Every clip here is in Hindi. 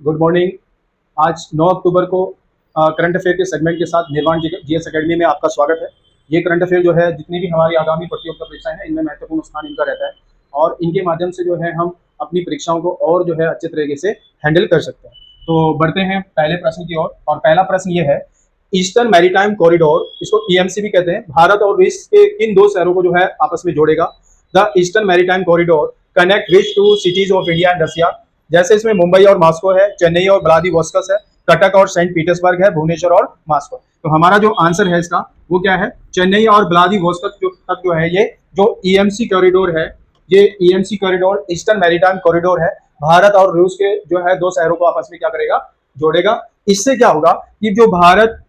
Good morning. आज 9 अक्टूबर को करंट अफेयर के सेगमेंट के साथ निर्वाण जीएस एकेडमी में आपका स्वागत है। ये करंट अफेयर जो है जितनी भी हमारी आगामी प्रतियोगिता परीक्षाएं हैं इनमें महत्वपूर्ण स्थान इनका रहता है और इनके माध्यम से जो है हम अपनी परीक्षाओं को और जो है अच्छे तरीके से हैंडल कर सकते हैं। तो बढ़ते हैं पहले प्रश्न की ओर और पहला प्रश्न ये है, ईस्टर्न मैरीटाइम कॉरिडोर, इसको ईएमसी भी कहते हैं, भारत और रूस के किन दो शहरों को जो है आपस में जोड़ेगा? The eastern maritime corridor connect which two cities of India and Russia. जैसे इसमें मुंबई और मॉस्को है, चेन्नई और व्लादिवोस्तोक है, कटक और सेंट पीटर्सबर्ग है, भुवनेश्वर और मॉस्को। तो हमारा जो आंसर है इसका वो क्या है? चेन्नई और व्लादिवोस्तोक तक जो है ये जो ईएमसी कॉरिडोर है, ये EMC corridor eastern maritime corridor है, भारत और रूस के जो है दो शहरों को आपस में क्या करेगा? जोड़ेगा। इससे क्या होगा कि जो भारत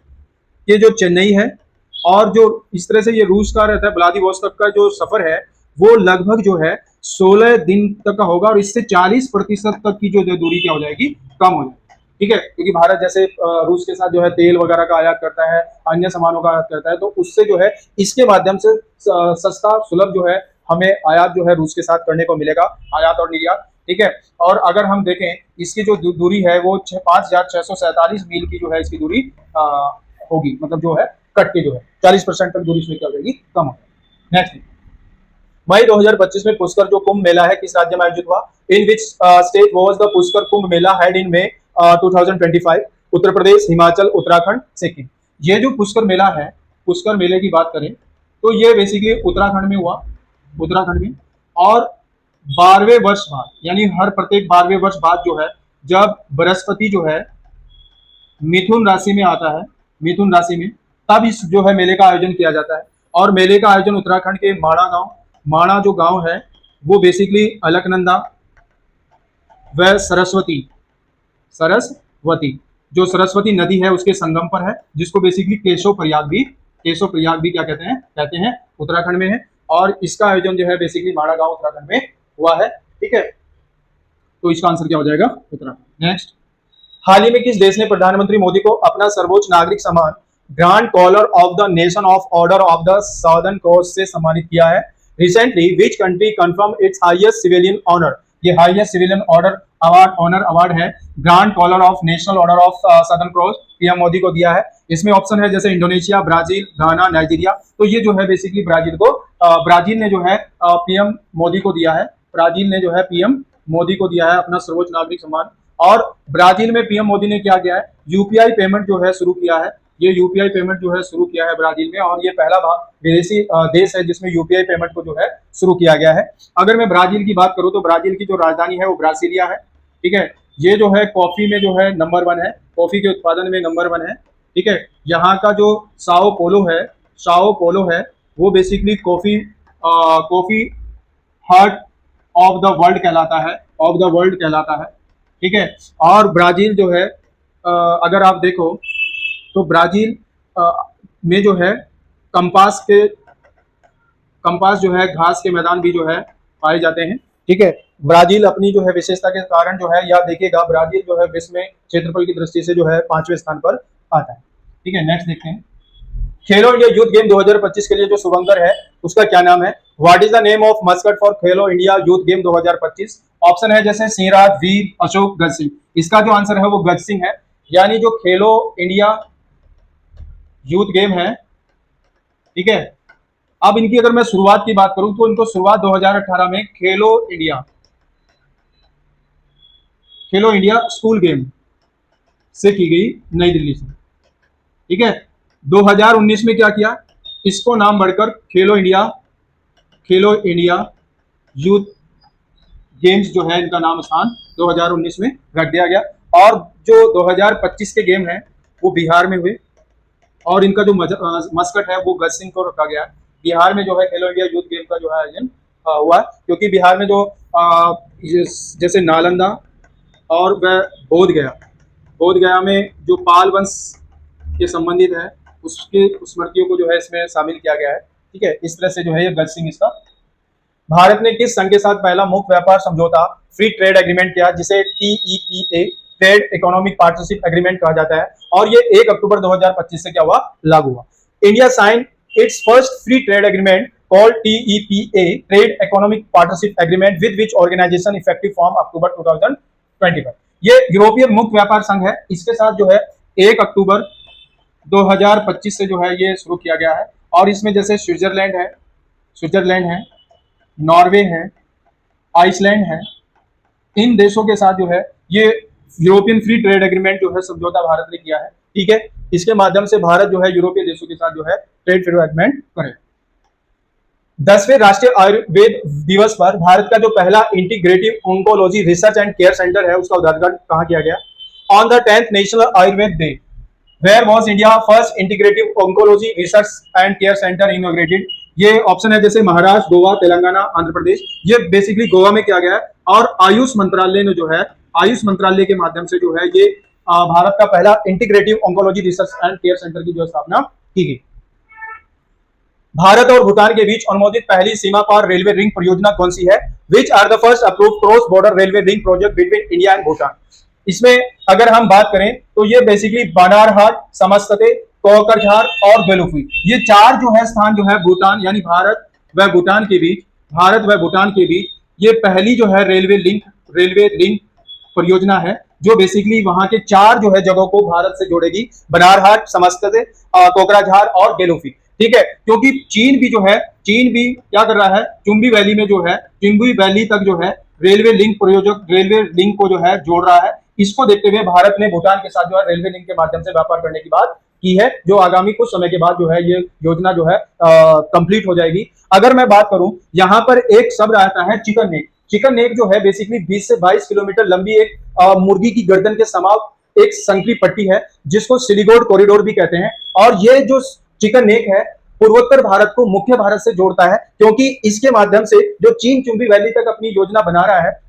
के जो चेन्नई है और जो इस तरह से ये रूस का रहता है व्लादिवोस्तोक का जो सफर है वो लगभग जो है 16 दिन तक का होगा और इससे 40% तक की जो दूरी क्या हो जाएगी? कम हो जाएगी। ठीक है, क्योंकि भारत जैसे रूस के साथ जो है तेल वगैरह का आयात करता है, अन्य सामानों का आयात करता है, तो उससे जो है इसके माध्यम से सस्ता सुलभ जो है हमें आयात जो है रूस के साथ करने को मिलेगा, आयात और निर्यात। ठीक है, और अगर हम देखें इसकी जो दूरी है वो 5,647 मील की जो है इसकी दूरी होगी, मतलब जो है कट के जो है 40% तक दूरी इसमें क्या हो जाएगी? कम हो जाएगी। नेक्स्ट, मई 2025 में पुष्कर जो कुंभ मेला है किस राज्य में आयोजित हुआ? In which state was the Pushkar Kumbh Mela held in May 2025? Uttar Pradesh, Himachal, Uttarakhand, Sikkim. ये जो पुष्कर मेला है, पुष्कर मेले की बात करें तो ये बेसिकली उत्तराखंड में हुआ, उत्तराखंड में। और 12वें वर्ष बाद, यानी हर प्रत्येक 12वें वर्ष बाद जो है जब बृहस्पति जो है मिथुन राशि में आता है, मिथुन राशि में, तब इस जो है मेले का आयोजन किया जाता है। और मेले का आयोजन उत्तराखंड के माणा जो गांव है वो बेसिकली अलकनंदा व सरस्वती जो सरस्वती नदी है उसके संगम पर है, जिसको बेसिकली केशव प्रयाग भी क्या कहते हैं उत्तराखंड में है। और इसका आयोजन जो है बेसिकली माणा गांव उत्तराखंड में हुआ है। ठीक है, तो इसका आंसर क्या हो जाएगा? उत्तराखंड। नेक्स्ट, हाल ही में किस देश ने प्रधानमंत्री मोदी को अपना सर्वोच्च नागरिक सम्मान grand collar of the nation of order of the southern cross से सम्मानित किया है? Recently which country confirm its highest civilian honour? ये हाईएस्ट सिविलियन ऑनर अवार्ड है grand collar of national order of southern cross, PM Modi को दिया है। इसमें ऑप्शन है जैसे इंडोनेशिया, ब्राजील, घाना, नाइजीरिया। तो ये जो है बेसिकली ब्राजील ने जो है पीएम मोदी को दिया है, ब्राजील ने जो है पीएम मोदी को दिया है अपना सर्वोच्च नागरिक सम्मान। और ब्राजील में पीएम मोदी ने क्या किया है? यूपीआई पेमेंट जो है शुरू किया है, ये यूपीआई पेमेंट जो है शुरू किया है ब्राजील में, और ये पहला विदेशी देश है जिसमें यूपीआई पेमेंट को जो है शुरू किया गया है। अगर मैं ब्राजील की बात करूं तो ब्राजील की जो राजधानी है वो ब्रासिलिया है। ठीक है, ये जो है कॉफी में जो है नंबर 1 है, कॉफी के उत्पादन में नंबर 1 है। ठीक है, यहाँ का जो साओ पोलो है वो basically coffee heart of the world कहलाता है। ठीक है, और ब्राजील जो है अगर आप देखो तो ब्राजील में जो है कंपास जो है घास के मैदान भी जो है पाए जाते हैं। ठीक है, ब्राजील अपनी जो है विशेषता के कारण जो है या देखिएगा ब्राजील जो है विश्व में क्षेत्रफल की दृष्टि से जो है 5वें स्थान पर आता है। ठीक है, नेक्स्ट देखते हैं, खेलो इंडिया यूथ गेम 2025 के लिए जो शुभंकर है उसका क्या नाम है? What is the name of Muscat for Khelo India youth game 2025? Option है जैसे सिंहराज, वीर, अशोक, गज सिंह। इसका जो आंसर है वो गज सिंह है। यानी जो खेलो इंडिया यूथ गेम है, ठीक है, अब इनकी अगर मैं शुरुआत की बात करूं तो इनको शुरुआत 2018 में खेलो इंडिया स्कूल गेम से की गई नई दिल्ली से। ठीक है, 2019 में क्या किया? इसको नाम बढ़कर खेलो इंडिया यूथ गेम्स जो है इनका नाम स्थान 2019 में रख दिया गया। और जो 2025 के गेम हैं वो बिहार में हुए और इनका जो मस्कट है वो गज सिंह को रखा गया। बिहार में जो है खेलो इंडिया यूथ गेम का जो है आयोजन हुआ, क्योंकि बिहार में जो जैसे नालंदा और वह बोधगया में जो पाल वंश के संबंधित है उसके स्मृतियों को जो है इसमें शामिल किया गया है। ठीक है, इस तरह से जो है ये गज सिंह इसका। भारत ने किस संघ के साथ पहला मुक्त व्यापार समझौता फ्री ट्रेड एग्रीमेंट किया, जिसे TEPA trade economic partnership agreement कहा जाता है, और ये 1 अक्टूबर 2025 से क्या हुआ? लागू हुआ। India sign its first free trade agreement called TEPA trade economic partnership agreement with which organization effective from October 2025। ये यूरोपीय मुक्त व्यापार संघ है, इसके साथ जो है 1 अक्टूबर 2025 से जो है ये शुरू किया गया है। और इसमें जैसे स्विट्जरलैंड है, नॉर्वे है, आइसलैंड है, इन देशों के साथ जो है ये यूरोपियन फ्री ट्रेड एग्रीमेंट जो है समझौता भारत ने किया है। ठीक है, इसके माध्यम से भारत जो है यूरोपीय देशों के साथ जो है ट्रेड एग्रीमेंट करे। 10वें राष्ट्रीय आयुर्वेद दिवस पर भारत का जो पहला integrative oncology research and care centre है उसका उद्घाटन कहाँ किया गया? On the 10th national Ayurveda day where was India first integrative oncology research and care centre inaugurated. ये ऑप्शन है जैसे महाराष्ट्र, गोवा, तेलंगाना, आंध्र प्रदेश। ये बेसिकली गोवा में किया गया है और आयुष मंत्रालय ने जो है आयुष मंत्रालय के माध्यम से जो है ये भारत का पहला integrative oncology research and care centre की जो स्थापना की गई। भारत और भूटान के बीच अनुमोदित पहली सीमा पार रेलवे रिंग परियोजना कौन सी है? Which are the first approved cross border railway ring project between India and Bhutan. इसमें अगर हम बात करें तो ये बेसिकली बानारहाट, समस्तते, कोकरझार और बेलुफी, ये चार जो है स्थान जो है भूटान यानी भारत व भूटान के बीच ये पहली जो है रेलवे लिंक परियोजना है जो बेसिकली वहां के चार जो है जगहों को भारत से जोड़ेगी, बनारहाट, समस्तते, कोकराझार और बेलुफी। ठीक है, क्योंकि चीन भी क्या कर रहा है, चुंबी वैली में जो है चुंबी वैली तक जो है रेलवे लिंक को जो है जोड़ रहा है। इसको देखते हुए भारत ने भूटान के साथ जो है रेलवे लिंक के माध्यम से व्यापार करने की बात की है, जो आगामी कुछ समय के बाद जो है ये योजना जो है कंप्लीट हो जाएगी। अगर मैं बात करूं, यहाँ पर एक शब्द आता है चिकन नेक। चिकन नेक जो है बेसिकली 20 से 22 किलोमीटर लंबी एक मुर्गी की गर्दन के समाव एक संकरी पट्टी है जिसको सिलीगुड़ी कॉरिडोर भी कहते हैं। और ये जो चिकन नेक है पूर्वोत्तर भारत को मुख्य भारत से जोड़ता है, क्योंकि इसके माध्यम से जो चीन चुंबी वैली तक अपनी योजना बना रहा है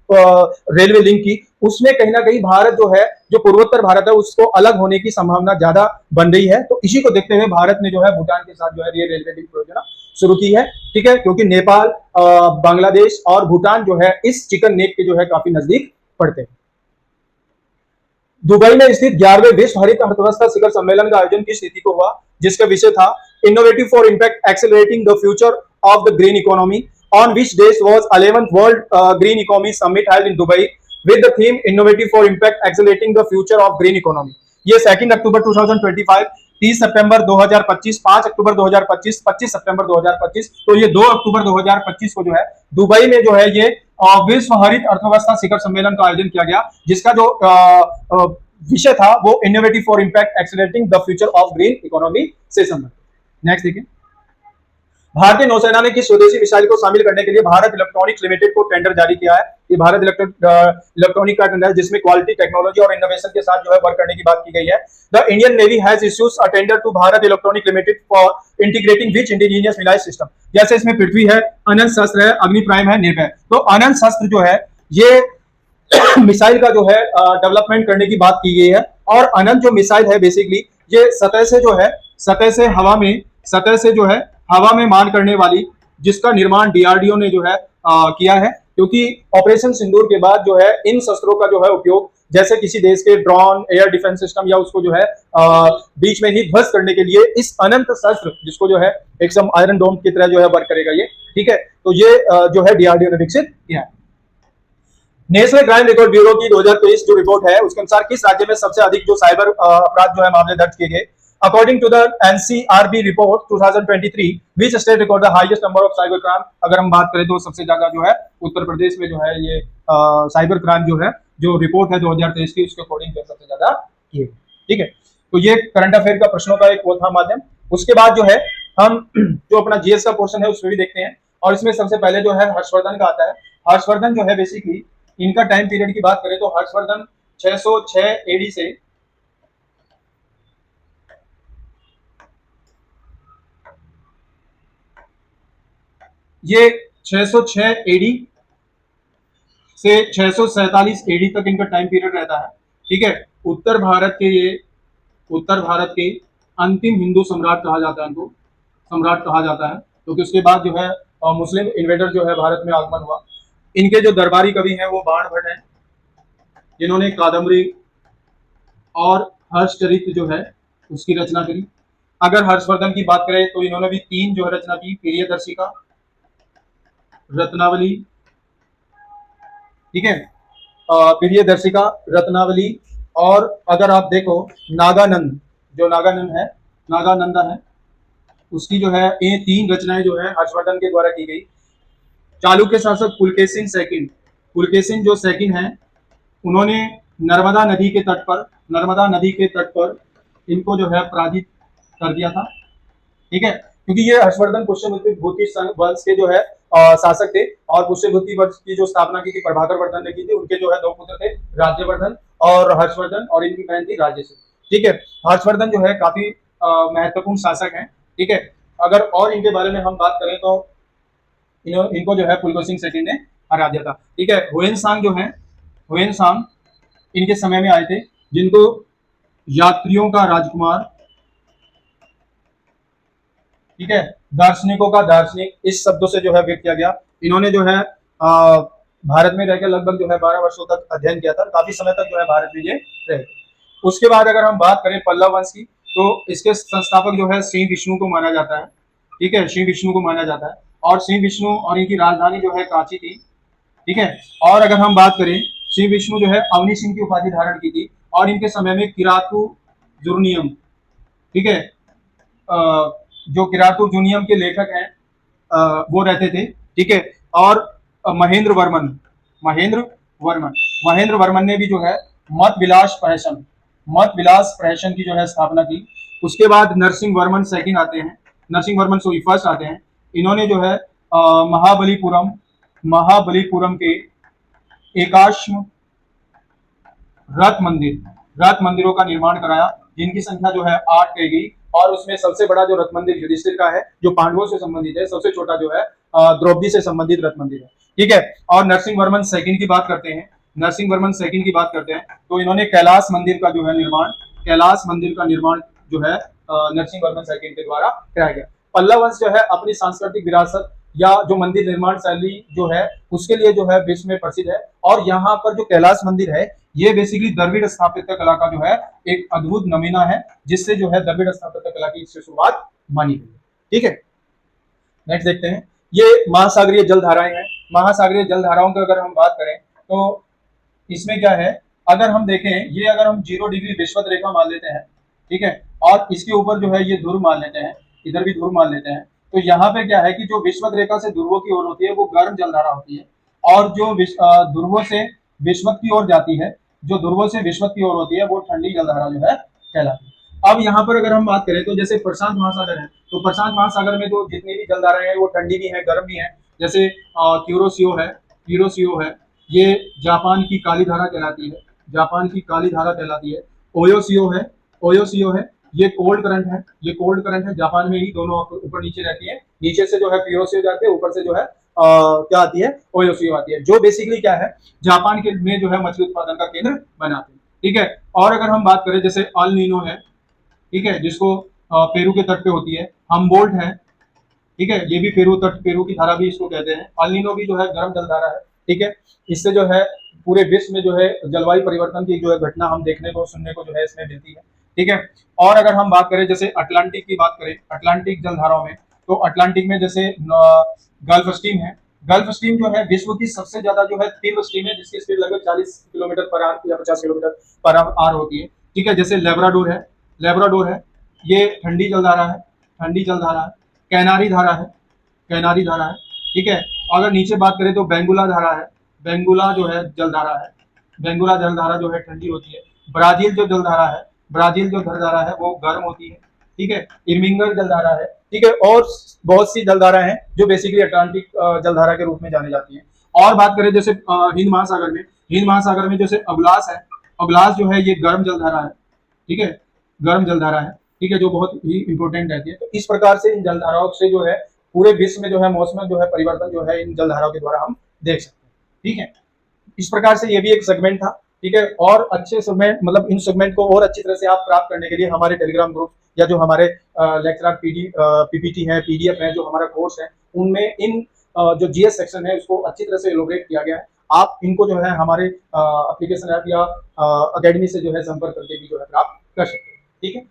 रेलवे लिंक की, उसमें कहीं ना कहीं भारत जो है जो पूर्वोत्तर भारत है उसको अलग होने की संभावना ज्यादा बन रही है। तो इसी को देखते हुए भारत ने जो है भूटान के साथ जो है ये रेलवे लिंक परियोजना शुरू की है। ठीक है, क्योंकि नेपाल, बांग्लादेश और भूटान जो है इस चिकन नेक के जो है काफी नजदीक पड़ते हैं। दुबई में स्थित 11वें विश्व हरित अर्थव्यवस्था शिखर सम्मेलन का आयोजन किस तिथि को हुआ, जिसका विषय था innovative for impact accelerating the future of the green economy. On which days was 11th world green economy summit held in Dubai with the theme innovative for impact accelerating the future of green economy. ये 2 अक्टूबर 2025, 30 सितंबर 2025, 5 अक्टूबर 2025, 25 सितंबर 2025, तो ये 2 अक्टूबर 2025 को जो है दुबई में जो है ये विश्व हरित अर्थव्यवस्था शिखर सम्मेलन का आयोजन किया गया, जिसका जो विषय था वो innovative for impact accelerating the future of green economy से संबंधित। नेक्स्ट देखिए, भारतीय नौसेना ने किस स्वदेशी मिसाइल को शामिल करने के लिए भारत इलेक्ट्रॉनिक्स लिमिटेड को टेंडर जारी किया है? ये भारत इलेक्ट्रॉनिक का टेंडर जिसमें क्वालिटी, टेक्नोलॉजी और इनोवेशन के साथ जो है वर्क करने की बात की गई है। The Indian navy has issued a tender to Bharat electronic limited for integrating which indigenous missile system. जैसे इसमें पृथ्वी है, अनंत शस्त्र है, अग्नि प्राइम है, निर्भय। तो अनंत शस्त्र जो है ये मिसाइल का जो है डेवलपमेंट करने की बात की गई है। और अनंत जो मिसाइल है बेसिकली ये सतह से जो है हवा में मान करने वाली, जिसका निर्माण डीआरडीओ ने जो है किया है, क्योंकि ऑपरेशन सिंदूर के बाद जो है इन शस्त्रों का जो है उपयोग जैसे किसी देश के ड्रोन, एयर डिफेंस सिस्टम या उसको जो है बीच में ही ध्वस्त करने के लिए इस अनंत शस्त्र जिसको जो है एकदम आयरन डोम की तरह जो है वर्क करेगा ये। ठीक है, तो ये जो है डीआरडीओ ने विकसित किया है। नेशनल क्राइम रिकॉर्ड ब्यूरो की 2023 जो रिपोर्ट है उसके अनुसार किस राज्य में सबसे अधिक जो साइबर अपराध जो है मामले दर्ज किए गए? According to the NCRB report 2023, which state record the highest number of cyber crime? अगर हम बात करें तो सबसे ज्यादा जो है उत्तर प्रदेश में जो है ये साइबर क्राइम जो है जो रिपोर्ट है 2023 की उसके अकॉर्डिंग जो सबसे ज्यादा किए। ठीक है, तो ये करंट अफेयर का प्रश्नों का एक वो था माध्यम। उसके बाद जो है हम जो अपना जीएस का पोर्शन है उसमें भी देखते हैं, और इसमें सबसे पहले जो है हर्षवर्धन का आता है। हर्षवर्धन जो है बेसिकली इनका टाइम पीरियड की बात करें तो हर्षवर्धन 606 एडी से ये 606 एडी से 647 एडी तक इनका टाइम पीरियड रहता है। ठीक है, उत्तर भारत के अंतिम हिंदू सम्राट कहा जाता है, इनको सम्राट कहा जाता है, क्योंकि उसके बाद जो है मुस्लिम इन्वेडर जो है भारत में आगमन हुआ। इनके जो दरबारी कवि हैं वो बाण भट्ट हैं, जिन्होंने कादम्बरी और हर्षचरित्र जो है उसकी रचना करी। अगर हर्षवर्धन की बात करें तो इन्होंने भी 3 जो है रचना की, प्रियदर्शिका, रत्नावली। ठीक है, प्रियदर्शिका, रत्नावली, और अगर आप देखो नागानंद, जो नागानंद है, नागानंदा है, उसकी जो है ये 3 रचनाएं जो है हर्षवर्धन के द्वारा की गई। चालुक्य शासक पुलकेशिन सेकंड, पुलकेशिन जो सेकंड है, उन्होंने नर्मदा नदी के तट पर, नर्मदा नदी के तट पर इनको जो है पराजित कर दिया था। ठीक है, क्योंकि ये हर्षवर्धन पुष्यभूति वंश के जो है शासक थे, और पुष्यभूति वंश की जो स्थापना की थी प्रभाकर वर्धन ने की थी। उनके जो है 2 पुत्र थे, राज्यवर्धन और हर्षवर्धन, और इनकी बहन थी राज्यश्री। ठीक है, हर्षवर्धन जो है काफी महत्वपूर्ण शासक हैं। ठीक है, अगर और इनके बारे में हम बात करें तो इनको जो है पुलकेशिन सेकंड ने हरा दिया था। ठीक है, हुएन जो है, हुएन इनके समय में आए थे, जिनको यात्रियों का राजकुमार, ठीक है, दार्शनिकों का दार्शनिक, इस शब्दों से जो है व्यक्त किया गया। इन्होंने जो है भारत में रहकर लगभग जो है 12 वर्षों तक अध्ययन किया था, काफी समय तक जो है भारत में ये रहे। उसके बाद अगर हम बात करें पल्लव वंश की, तो इसके संस्थापक जो है श्री विष्णु को माना जाता है। ठीक है, श्री विष्णु को माना जाता है, और श्री विष्णु और इनकी राजधानी जो है कांची थी। ठीक है, और अगर हम बात करें, श्री विष्णु जो है अवनी सिंह की उपाधि धारण की थी, और इनके समय में किरातु जुर्नियम, ठीक है, जो किरातु जुर्नियम के लेखक हैं, वो रहते थे। ठीक है, और महेंद्र वर्मन, महेंद्र वर्मन, महेंद्र वर्मन ने भी जो है मत विलास प्रहसन, मत विलास प्रहसन की जो है स्थापना की। उसके बाद नरसिंह वर्मन सेकंड आते हैं, नरसिंह वर्मन सॉरी फर्स्ट आते हैं। इन्होंने जो है महाबलीपुरम, महाबलीपुरम के एकाश्म रथ मंदिर, रथ मंदिरों का निर्माण कराया, जिनकी संख्या जो है 8 कही गई, और उसमें सबसे बड़ा जो रथ मंदिर युधिष्ठिर का है, जो पांडवों से संबंधित है, सबसे छोटा जो है द्रौपदी से संबंधित रथ मंदिर है। ठीक है, और नरसिंह वर्मन सेकंड की बात करते हैं, नरसिंह वर्मन सेकंड की बात करते हैं, तो इन्होंने कैलाश मंदिर का जो है निर्माण, कैलाश मंदिर का निर्माण जो है नरसिंह वर्मन सेकंड के द्वारा कराया गया। पल्लव वंश जो है अपनी सांस्कृतिक विरासत या जो मंदिर निर्माण शैली जो है उसके लिए जो है विश्व में प्रसिद्ध है, और यहाँ पर जो कैलाश मंदिर है, ये बेसिकली द्रविड़ स्थापत्य कला का जो है एक अद्भुत नमूना है, जिससे जो है द्रविड़ स्थापत्य कला की इससे शुरुआत मानी गई। ठीक है, नेक्स्ट देखते हैं, ये महासागरीय जल धाराएं हैं। महासागरीय जल धाराओं की अगर हम बात करें तो इसमें क्या है, अगर हम देखें, ये अगर हम 0 डिग्री विषुवत रेखा मान लेते हैं, ठीक है, और इसके ऊपर जो है ये ध्रुव मान लेते हैं, इधर भी ध्रुव मान लेते हैं, तो यहाँ पे क्या है कि जो विषुवत रेखा से ध्रुवों की ओर होती है वो गर्म जलधारा होती है, और जो ध्रुवों से विषुवत की ओर जाती है, जो ध्रुवों से विषुवत की ओर होती है, वो ठंडी जलधारा जो है कहलाती है। अब यहाँ पर अगर हम बात करें तो जैसे प्रशांत महासागर है, तो प्रशांत महासागर में जो जितनी भी जलधाराएं हैं वो ठंडी भी है, गर्म भी है। जैसे क्यूरोसियो है, क्यूरोसियो है, ये जापान की काली धारा कहलाती है, जापान की काली धारा कहलाती है। ओयोसियो है, ओयोसियो है, ये कोल्ड करंट है, ये कोल्ड करंट है, जापान में ही दोनों ऊपर नीचे रहती है, नीचे से जो है प्यूरोसियो जाती है, ऊपर से जो है क्या आती है, ओयोसियो आती है, जो बेसिकली क्या है जापान के में जो है मछली उत्पादन का केंद्र बनाते हैं। ठीक है, और अगर हम बात करें जैसे अल नीनो है, ठीक है, जिसको पेरू के तट पे होती है, हमबोल्ट है, ठीक है, ये भी पेरू तट, पेरू की धारा भी इसको कहते हैं। अल नीनो भी जो है गर्म जलधारा है। ठीक है, इससे जो है पूरे विश्व में जो है जलवायु परिवर्तन की जो है घटना हम देखने को सुनने को जो है इसमें मिलती है। ठीक है, और अगर हम बात करें जैसे अटलांटिक की बात करें, अटलांटिक जलधाराओं में, तो अटलांटिक में जैसे गल्फ स्ट्रीम है, गल्फ स्ट्रीम जो है विश्व की सबसे ज्यादा जो है तीव्र स्ट्रीम है, जिसकी स्पीड लगभग 40 किलोमीटर पर आवर या 50 किलोमीटर पर आवर होती है। ठीक है, जैसे लेब्राडोर है, लेब्राडोर है, ये ठंडी जलधारा है, ठंडी जलधारा है। कैनारी धारा है, कैनारी धारा है। ठीक है, अगर नीचे बात करें तो बेंगुला धारा है, बेंगुला जो है जलधारा है, बेंगुला जलधारा जो है ठंडी होती है। ब्राजील जो जलधारा है, ब्राजील जो जलधारा है वो गर्म होती है। ठीक है, इर्मिंगर जलधारा है। ठीक है, और बहुत सी जलधारा हैं जो बेसिकली अटलांटिक जलधारा के रूप में जानी जाती हैं। और बात करें जैसे हिंद महासागर में, हिंद महासागर में जैसे अगलास है, अगलास जो है ये गर्म जलधारा है। ठीक है, गर्म जलधारा है। ठीक है, जो बहुत ही इंपॉर्टेंट रहती है। तो इस प्रकार से इन जलधाराओं से जो है पूरे विश्व में जो है मौसम जो है परिवर्तन जो है इन जलधाराओं के द्वारा हम देख सकते हैं। ठीक है, इस प्रकार से ये भी एक सेगमेंट था। ठीक है, और अच्छे सेगमेंट मतलब इन सेगमेंट को और अच्छी तरह से आप प्राप्त करने के लिए हमारे टेलीग्राम ग्रुप या जो हमारे लेक्चर पीपीटी है, पीडीएफ है, जो हमारा कोर्स है, उनमें इन जो जीएस सेक्शन है उसको अच्छी तरह से एलोबरेट किया गया है। आप इनको जो है हमारे एप्लीकेशन ऐप या अकेडमी से जो है संपर्क करके भी जो है प्राप्त कर सकते हैं। ठीक है,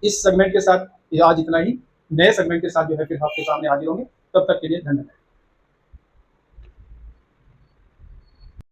इस सेगमेंट के साथ आज इतना ही। नए सेगमेंट के साथ जो है फिर आपके सामने हाजिर होंगे। तब तक के लिए धन्यवाद।